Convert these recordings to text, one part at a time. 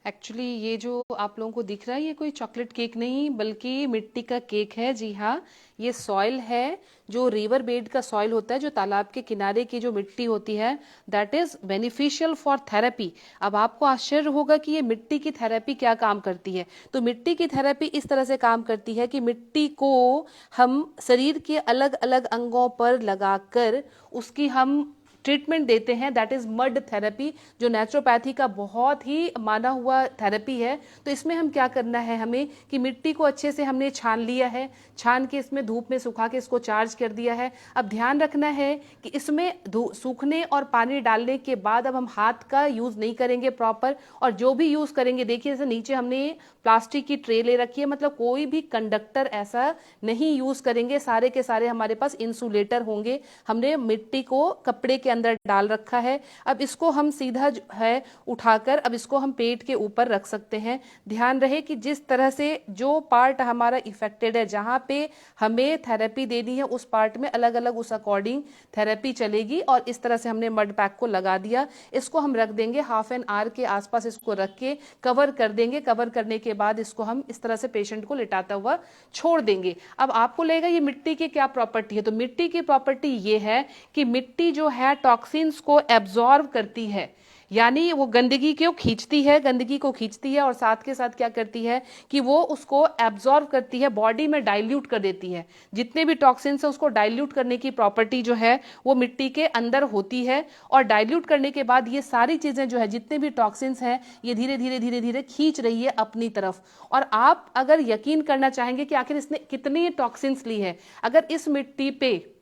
Actually ये जो आप लोगों को दिख रहा है ये कोई चॉकलेट केक नहीं बल्कि मिट्टी का केक है। जी हाँ, ये सॉइल है जो रिवर बेड का सॉइल होता है, जो तालाब के किनारे की जो मिट्टी होती है, that is beneficial for therapy. अब आपको आश्चर्य होगा कि ये मिट्टी की थेरेपी क्या काम करती है। तो मिट्टी की थेरेपी इस तरह से काम करती है कि मिट्टी को हम शरीर के अलग अलग अंगों पर लगाकर उसकी हम ट्रीटमेंट देते हैं, दैट इज मड थेरेपी, जो नेचुरोपैथी का बहुत ही माना हुआ थेरेपी है। तो इसमें हम क्या करना है, हमें कि मिट्टी को अच्छे से हमने छान लिया है, छान के इसमें धूप में सुखा के इसको चार्ज कर दिया है। अब ध्यान रखना है कि इसमें सूखने और पानी डालने के बाद अब हम हाथ का यूज नहीं करेंगे प्रॉपर, और जो भी यूज करेंगे, देखिए जैसे नीचे हमने प्लास्टिक की ट्रे ले रखी है, मतलब कोई भी कंडक्टर ऐसा नहीं यूज करेंगे, सारे के सारे हमारे पास इंसुलेटर होंगे। हमने मिट्टी को कपड़े के अंदर डाल रखा है। अब इसको हम सीधा जो है उठाकर अब इसको हम पेट के ऊपर रख सकते हैं। ध्यान रहे कि जिस तरह से जो पार्ट हमारा इफेक्टेड है, जहां पे हमें थेरेपी देनी है, उस पार्ट में अलग अलग उस अकॉर्डिंग थेरेपी चलेगी। और इस तरह से हमने मड पैक को लगा दिया, इसको हम रख देंगे हाफ एन आवर के आसपास, इसको रख के कवर कर देंगे। कवर करने के बाद इसको हम इस तरह से पेशेंट को लिटाता हुआ छोड़ देंगे। अब आपको लगेगा ये मिट्टी की क्या प्रॉपर्टी है, तो मिट्टी की प्रॉपर्टी ये है कि मिट्टी जो है टॉक्सिन्स को एब्जॉर्ब करती है, यानी वो गंदगी को खींचती है, गंदगी को खींचती है और साथ के साथ क्या करती है कि वो उसको एब्जॉर्ब करती है, बॉडी में डाइल्यूट कर देती है। जितने भी टॉक्सिन्स है उसको डाइल्यूट करने की प्रॉपर्टी जो है वो मिट्टी के अंदर होती है। और डाइल्यूट करने के बाद ये सारी चीजें जो है, जितने भी टॉक्सिन्स हैं, ये धीरे धीरे धीरे धीरे खींच रही है अपनी तरफ। और आप अगर यकीन करना चाहेंगे कि आखिर इसने कितनी टॉक्सिन्स ली है, अगर इस मिट्टी पे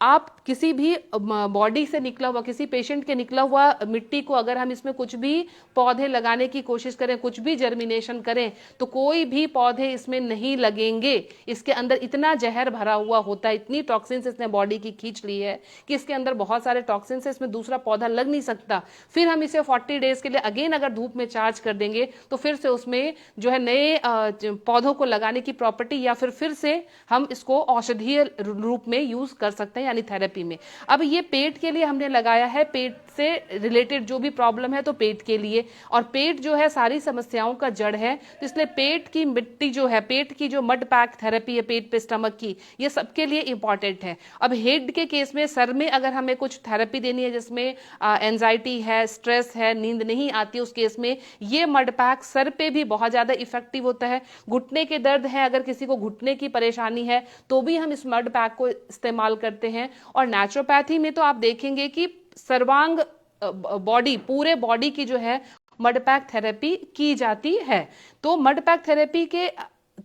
आप किसी भी बॉडी से निकला हुआ, किसी पेशेंट के निकला हुआ मिट्टी को अगर हम इसमें कुछ भी पौधे लगाने की कोशिश करें, कुछ भी जर्मिनेशन करें, तो कोई भी पौधे इसमें नहीं लगेंगे। इसके अंदर इतना जहर भरा हुआ होता है, इतनी टॉक्सिन्स इसने बॉडी की खींच ली है कि इसके अंदर बहुत सारे टॉक्सिन्स है, इसमें दूसरा पौधा लग नहीं सकता। फिर हम इसे 40 डेज के लिए अगेन अगर धूप में चार्ज कर देंगे तो फिर से उसमें जो है नए पौधों को लगाने की प्रॉपर्टी, या फिर से हम इसको औषधीय रूप में यूज कर सकते हैं, यानी थेरेपी में। अब ये पेट के लिए हमने लगाया है, पेट से रिलेटेड जो भी प्रॉब्लम है तो पेट के लिए, और पेट जो है सारी समस्याओं का जड़ है, तो इसलिए पेट की मिट्टी जो है, पेट की जो मड पैक थेरेपी है पेट पे स्टमक की, ये सबके लिए इंपॉर्टेंट है। अब हेड के केस में, सर में अगर हमें कुछ थेरेपी देनी है जिसमें एंजाइटी है, स्ट्रेस है, नींद नहीं आती, उस केस में ये मड पैक सर पे भी बहुत ज्यादा इफेक्टिव होता है। घुटने के दर्द है, अगर किसी को घुटने की परेशानी है तो भी हम इस मड पैक को इस्तेमाल करते हैं। और नेचुरोपैथी में तो आप देखेंगे कि सर्वांग बॉडी, पूरे बॉडी की जो है मड पैक थेरेपी की जाती है। तो मड पैक थेरेपी के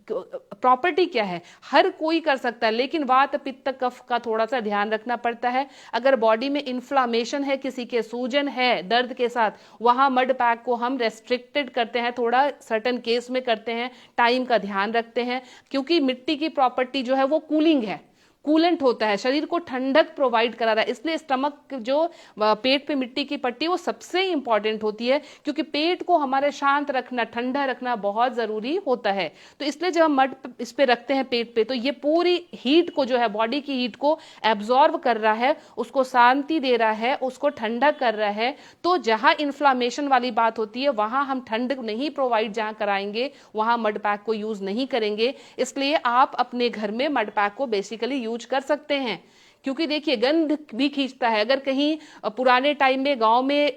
प्रॉपर्टी क्या है, हर कोई कर सकता है, लेकिन वात पित्त कफ का थोड़ा सा ध्यान रखना पड़ता है। अगर बॉडी में इन्फ्लामेशन है, किसी के सूजन है दर्द के साथ, वहां मड पैक को हम रेस्ट्रिक्टेड करते हैं, थोड़ा सर्टेन केस में करते हैं, टाइम का ध्यान रखते हैं, क्योंकि मिट्टी की प्रॉपर्टी जो है वो कूलिंग है, कूलेंट होता है, शरीर को ठंडक प्रोवाइड करा रहा है। इसलिए स्टमक जो पेट पे मिट्टी की पट्टी वो सबसे इंपॉर्टेंट होती है, क्योंकि पेट को हमारे शांत रखना, ठंडा रखना बहुत जरूरी होता है। तो इसलिए जब हम मड इस पे रखते हैं पेट पे, तो ये पूरी हीट को जो है, बॉडी की हीट को एब्जॉर्ब कर रहा है, उसको शांति दे रहा है, उसको ठंडा कर रहा है। तो जहां इन्फ्लामेशन वाली बात होती है वहां हम ठंडक नहीं प्रोवाइड जहां कराएंगे, वहां मड पैक को यूज नहीं करेंगे। इसलिए आप अपने घर में मड पैक को बेसिकली यूज कर सकते हैं, क्योंकि देखिए गंध भी खींचता है। अगर कहीं पुराने टाइम में गांव में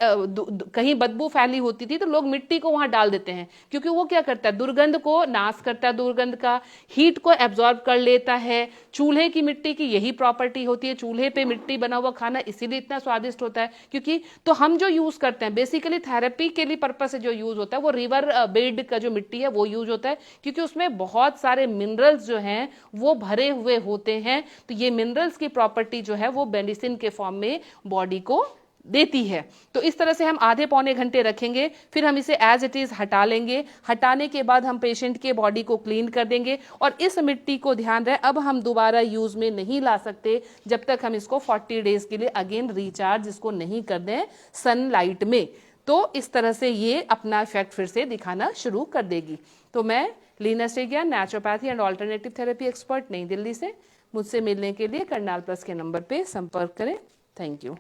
कहीं बदबू फैली होती थी तो लोग मिट्टी को वहां डाल देते हैं, क्योंकि वो क्या करता है, दुर्गंध को नाश करता है, दुर्गंध का हीट को एब्जॉर्ब कर लेता है। चूल्हे की मिट्टी की यही प्रॉपर्टी होती है, चूल्हे पे मिट्टी बना हुआ खाना इसीलिए इतना स्वादिष्ट होता है, क्योंकि तो हम जो यूज करते हैं बेसिकली थेरेपी के लिए पर्पज से जो यूज होता है वो रिवर बेड का जो मिट्टी है वो यूज होता है, क्योंकि उसमें बहुत सारे मिनरल्स जो हैं वो भरे हुए होते हैं। तो ये मिनरल्स की प्रॉपर्टी जो है वो मेडिसिन के फॉर्म में बॉडी को देती है। तो इस तरह से हम आधे पौने घंटे रखेंगे, फिर हम इसे एज इट इज हटा लेंगे। हटाने के बाद हम पेशेंट के बॉडी को क्लीन कर देंगे, और इस मिट्टी को ध्यान रहे अब हम दोबारा यूज में नहीं ला सकते जब तक हम इसको 40 डेज के लिए अगेन रिचार्ज इसको नहीं कर दें सनलाइट में। तो इस तरह से ये अपना इफेक्ट फिर से दिखाना शुरू कर देगी। तो मैं Leena Sethia, naturopathy and alternative therapy expert, New Delhi से। मुझसे मिलने के लिए करनाल प्लस के नंबर पे संपर्क करें। Thank you.